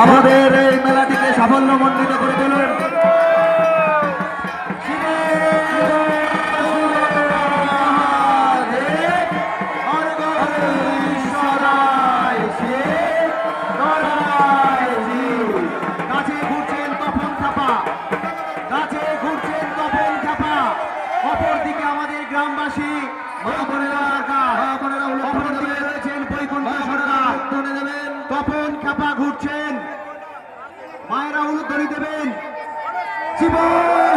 আমাদের এই মেলাটিকে সাফল্যমণ্ডিত করে তুলুন। অপরদিকে আমাদের গ্রামবাসী রয়েছেন বৈকুণ্ঠ সরকার, তপন খাপা ঘুরছেন, মায়েরা উলুধ্বনি দেবেন। জীবন